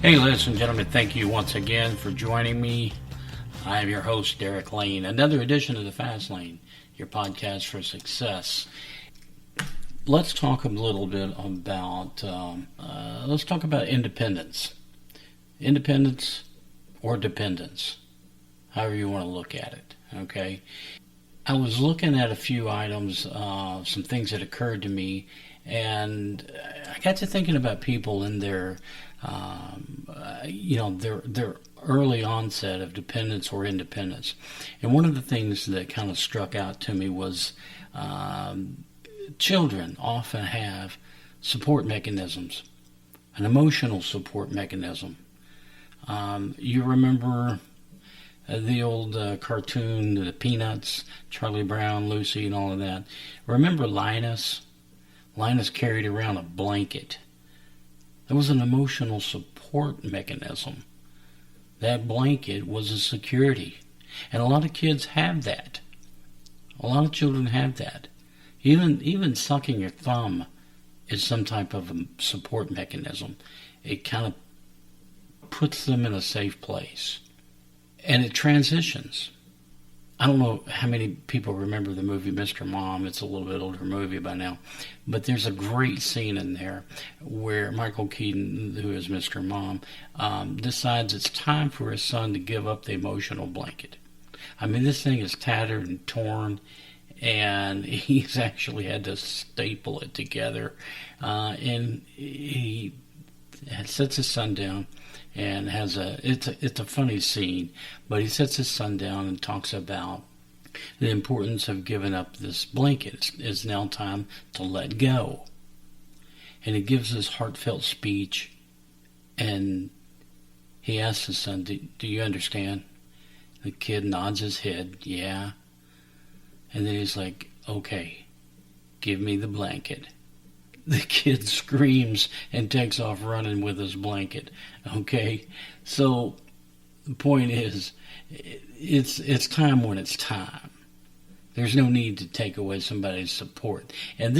Hey, ladies and gentlemen, thank you once again for joining me. I am your host, Derek Lane. Another edition of the Fast Lane, your podcast for success. Let's talk a little bit about, independence. Independence or dependence, however you want to look at it, okay? I was looking at a few items, some things that occurred to me, and I got to thinking about people in their their early onset of dependence or independence. And one of the things that kind of struck out to me was children often have support mechanisms, an emotional support mechanism. You remember the old cartoon, the Peanuts, Charlie Brown, Lucy, and all of that. Remember Linus? Linus carried around a blanket. That was an emotional support mechanism. That blanket was a security. And a lot of kids have that. A lot of children have that. Even sucking your thumb is some type of a support mechanism. It kind of puts them in a safe place. And it transitions. I don't know how many people remember the movie Mr. Mom. It's a little bit older movie by now. But there's a great scene in there where Michael Keaton, who is Mr. Mom, decides it's time for his son to give up the emotional blanket. I mean, this thing is tattered and torn, and he's actually had to staple it together. And he sets his son down and it's a funny scene, but he sets his son down and talks about the importance of giving up this blanket. It's now time to let go. And he gives this heartfelt speech, and he asks his son, do you understand? The kid nods his head, yeah. And then he's like, okay, give me the blanket. The kid screams and takes off running with his blanket. Okay? So the point is, it's time when it's time. There's no need to take away somebody's support. And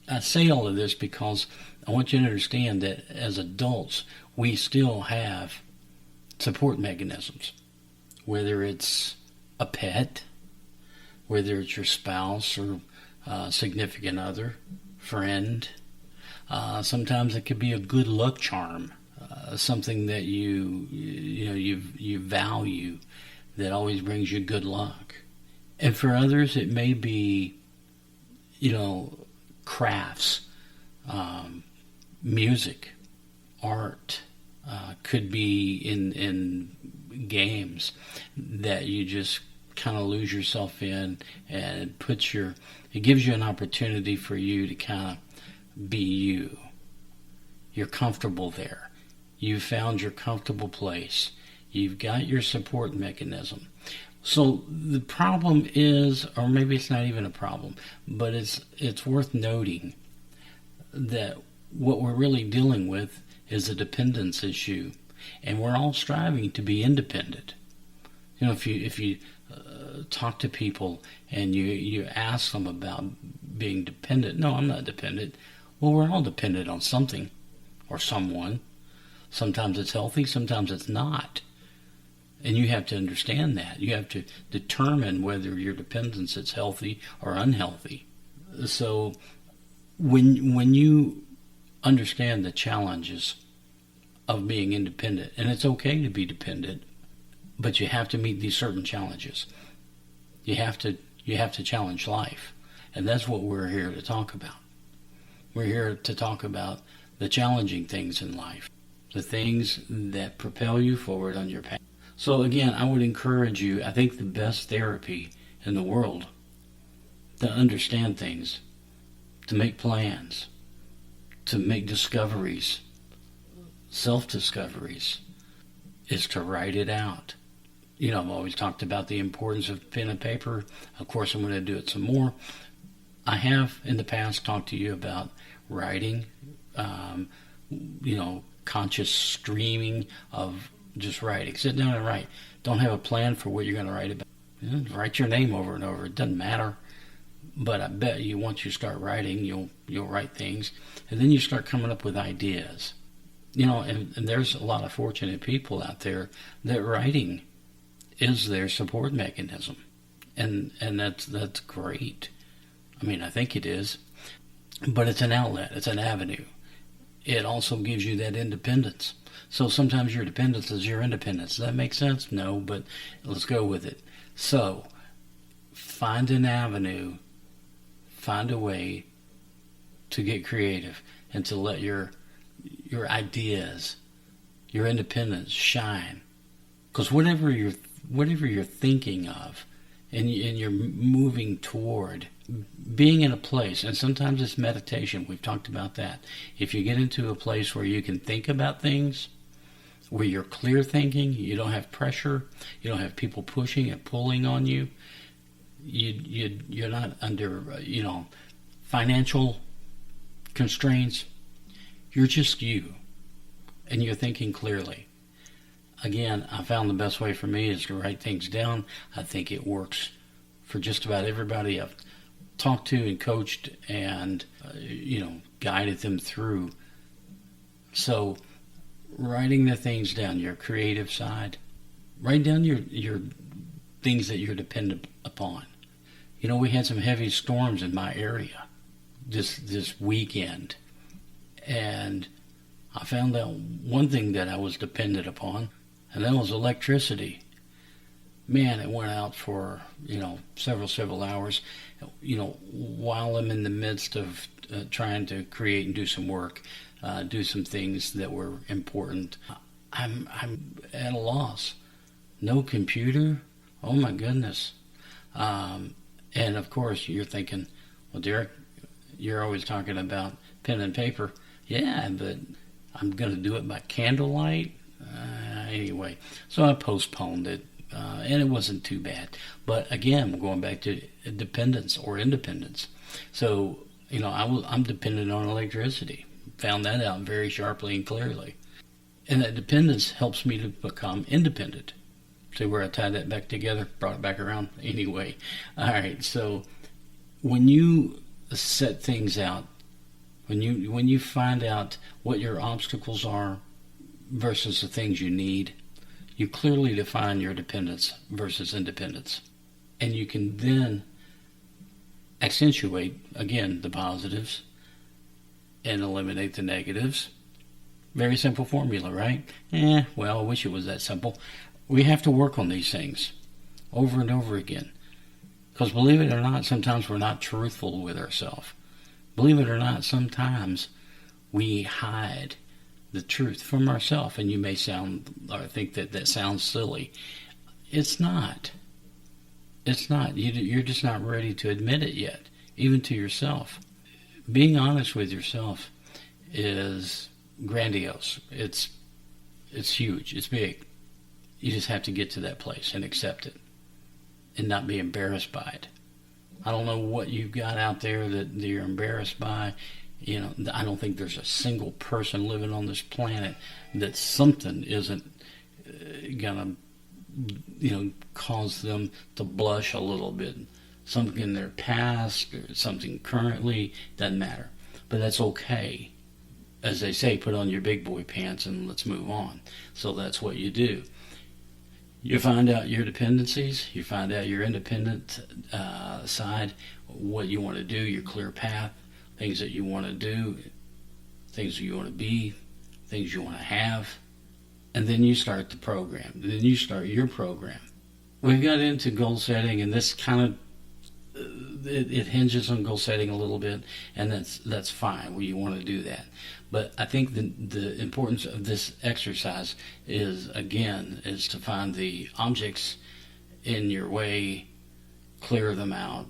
I say all of this because I want you to understand that as adults, we still have support mechanisms. Whether it's a pet, whether it's your spouse or significant other, friend. Sometimes it could be a good luck charm, something that you value that always brings you good luck. And for others, it may be, crafts, music, art, could be in games that you just kind of lose yourself in, and it gives you an opportunity for you to kind of be you. You're comfortable there. You've found your comfortable place. You've got your support mechanism. So the problem is, or maybe it's not even a problem, but it's worth noting that what we're really dealing with is a dependence issue, and we're all striving to be independent. If you talk to people and you ask them about being dependent. No, I'm not dependent. Well, we're all dependent on something or someone. Sometimes it's healthy, sometimes it's not. And you have to understand that. You have to determine whether your dependence is healthy or unhealthy. So when you understand the challenges of being independent, and it's okay to be dependent, but you have to meet these certain challenges. You have to challenge life. And that's what we're here to talk about. We're here to talk about the challenging things in life, the things that propel you forward on your path. So again, I would encourage you, I think the best therapy in the world to understand things, to make plans, to make discoveries, self-discoveries, is to write it out. I've always talked about the importance of pen and paper. Of course, I'm going to do it some more. I have in the past talked to you about writing, conscious streaming of just writing. Sit down and write. Don't have a plan for what you're going to write about. Write your name over and over. It doesn't matter. But I bet you once you start writing, you'll write things, and then you start coming up with ideas. And there's a lot of fortunate people out there that writing is their support mechanism, and that's great. I mean, I think it is, but it's an outlet, it's an avenue. It also gives you that independence. So sometimes your dependence is your independence. Does that make sense? No, but let's go with it. So find an avenue, find a way to get creative and to let your ideas, your independence shine. Because whatever you're thinking of, and you're moving toward, being in a place, and sometimes it's meditation. We've talked about that. If you get into a place where you can think about things, where you're clear thinking, you don't have pressure, you don't have people pushing and pulling on you, you're not under financial constraints. You're just you, and you're thinking clearly. Again, I found the best way for me is to write things down. I think it works for just about everybody I've talked to and coached and guided them through. So writing the things down, your creative side, write down your things that you're dependent upon. We had some heavy storms in my area this weekend, and I found out one thing that I was dependent upon, and that was electricity. Man, it went out for several hours. While I'm in the midst of trying to create and do some work, do some things that were important, I'm at a loss. No computer. Oh my goodness. And of course, you're thinking, well, Derek, you're always talking about pen and paper. Yeah, but I'm going to do it by candlelight. Anyway, so I postponed it, and it wasn't too bad. But again, we're going back to dependence or independence. So, I'm dependent on electricity. Found that out very sharply and clearly. And that dependence helps me to become independent. See where I tied that back together? Brought it back around? Anyway. All right, so when you set things out, when you find out what your obstacles are versus the things you need, you clearly define your dependence versus independence. And you can then accentuate, again, the positives and eliminate the negatives. Very simple formula, right? Well, I wish it was that simple. We have to work on these things over and over again. Because believe it or not, sometimes we're not truthful with ourselves. Believe it or not, sometimes we hide the truth from ourselves. And you may think that sounds silly. It's not. It's not. You're just not ready to admit it yet, even to yourself. Being honest with yourself is grandiose. It's huge. It's big. You just have to get to that place and accept it and not be embarrassed by it. I don't know what you've got out there that you're embarrassed by. I don't think there's a single person living on this planet that something isn't gonna cause them to blush a little bit. Something in their past or something currently, doesn't matter. But that's okay. As they say, put on your big boy pants and let's move on. So that's what you do. You find out your dependencies, you find out your independent side, what you want to do, your clear path, things that you want to do, things that you want to be, things you want to have, and then you start the program. Then you start your program. We got into goal setting, and this kind of it hinges on goal setting a little bit, and that's fine. Well, you want to do that. But I think the importance of this exercise is to find the objects in your way, clear them out,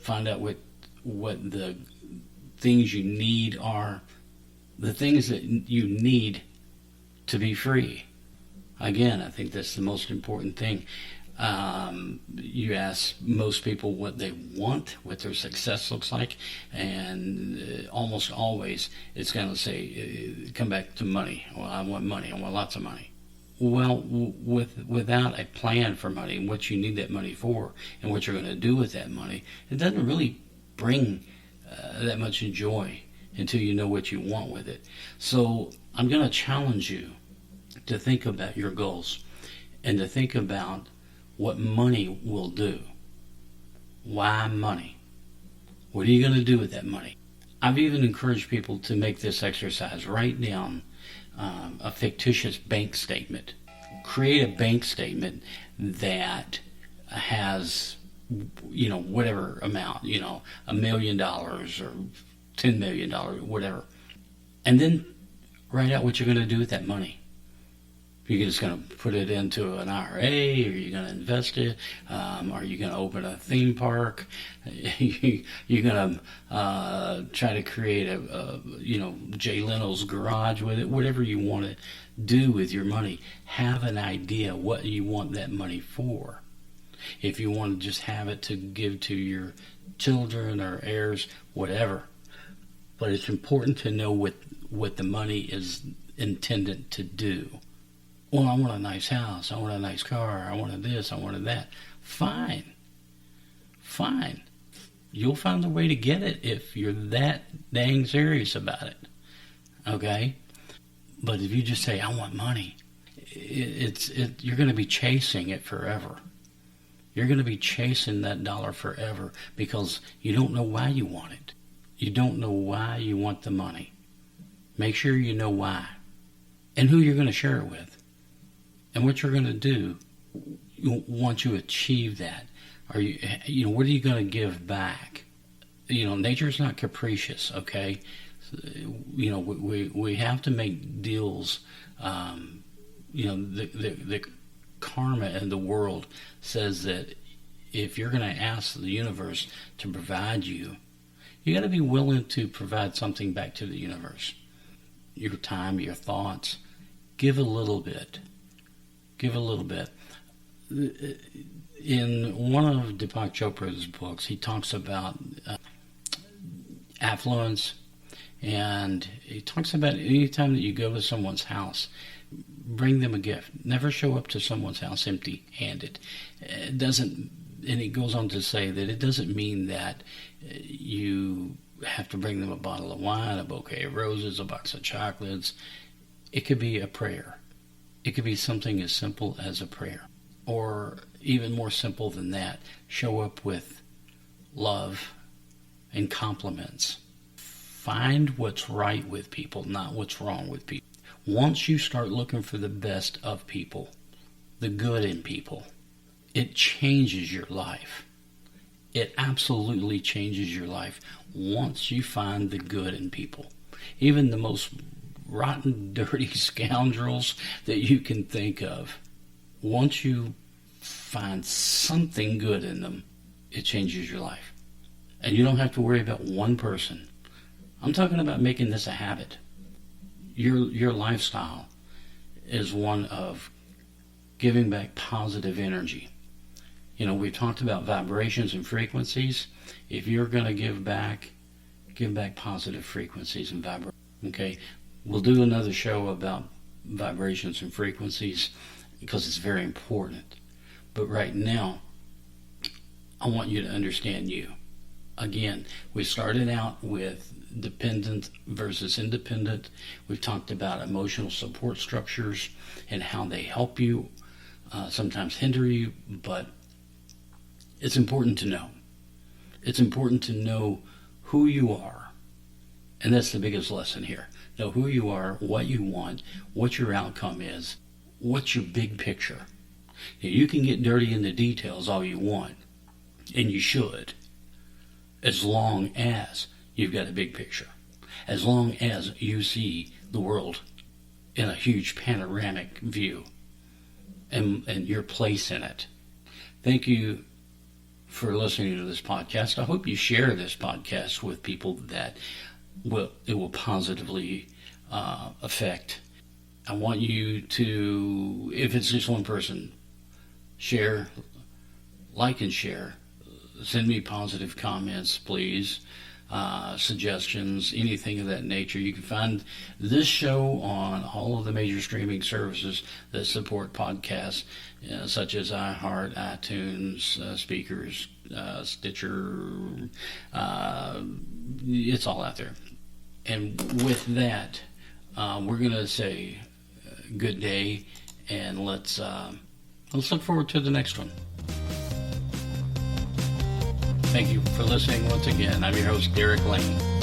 find out what the things you need are, the things that you need to be free. Again, I think that's the most important thing. You ask most people what they want, what their success looks like, and almost always it's going to say, come back to money. Well, I want money. I want lots of money. Well, without a plan for money and what you need that money for and what you're going to do with that money, it doesn't really bring that much joy until you know what you want with it. So I'm going to challenge you to think about your goals and to think about what money will do. Why money? What are you going to do with that money? I've even encouraged people to make this exercise. Write down a fictitious bank statement. Create a bank statement that has, whatever amount, $1 million or $10 million, whatever. And then write out what you're going to do with that money. You're just going to put it into an IRA, or you're going to invest it, or you're going to open a theme park. You're going to try to create Jay Leno's garage with it. Whatever you want to do with your money, have an idea what you want that money for. If you want to just have it to give to your children or heirs, whatever. But it's important to know what the money is intended to do. Well, I want a nice house, I want a nice car, I wanted this, I wanted that. Fine. You'll find a way to get it if you're that dang serious about it. Okay? But if you just say, I want money, you're going to be chasing it forever. You're going to be chasing that dollar forever because you don't know why you want it. You don't know why you want the money. Make sure you know why and who you're going to share it with. And what you're going to do once you achieve that, what are you going to give back? Nature's not capricious, okay? We have to make deals. The karma in the world says that if you're going to ask the universe to provide you, you got to be willing to provide something back to the universe. Your time, your thoughts. Give a little bit. In one of Deepak Chopra's books, he talks about affluence, and he talks about any time that you go to someone's house, bring them a gift. Never show up to someone's house empty-handed. It doesn't, and he goes on to say that it doesn't mean that you have to bring them a bottle of wine, a bouquet of roses, a box of chocolates. It could be a prayer. It could be something as simple as a prayer. Or even more simple than that, show up with love and compliments. Find what's right with people, not what's wrong with people. Once you start looking for the best of people, the good in people, it changes your life. It absolutely changes your life once you find the good in people. Even the most rotten, dirty scoundrels that you can think of. Once you find something good in them, it changes your life. And you don't have to worry about one person. I'm talking about making this a habit. Your lifestyle is one of giving back positive energy. We've talked about vibrations and frequencies. If you're going to give back positive frequencies and vibrations. Okay? We'll do another show about vibrations and frequencies because it's very important. But right now, I want you to understand you. Again, we started out with dependent versus independent. We've talked about emotional support structures and how they help you, sometimes hinder you, but it's important to know. It's important to know who you are. And that's the biggest lesson here. Know who you are, what you want, what your outcome is, what's your big picture. You can get dirty in the details all you want, and you should, as long as you've got a big picture, as long as you see the world in a huge panoramic view and your place in it. Thank you for listening to this podcast. I hope you share this podcast with people that it will positively affect. I want you to, if it's just one person, share, like and share. Send me positive comments, please. Suggestions, anything of that nature. You can find this show on all of the major streaming services that support podcasts, such as iHeart, iTunes, Speakers, Stitcher. It's all out there. And with that, we're going to say good day, and let's look forward to the next one. Thank you for listening once again. I'm your host, Derek Lane.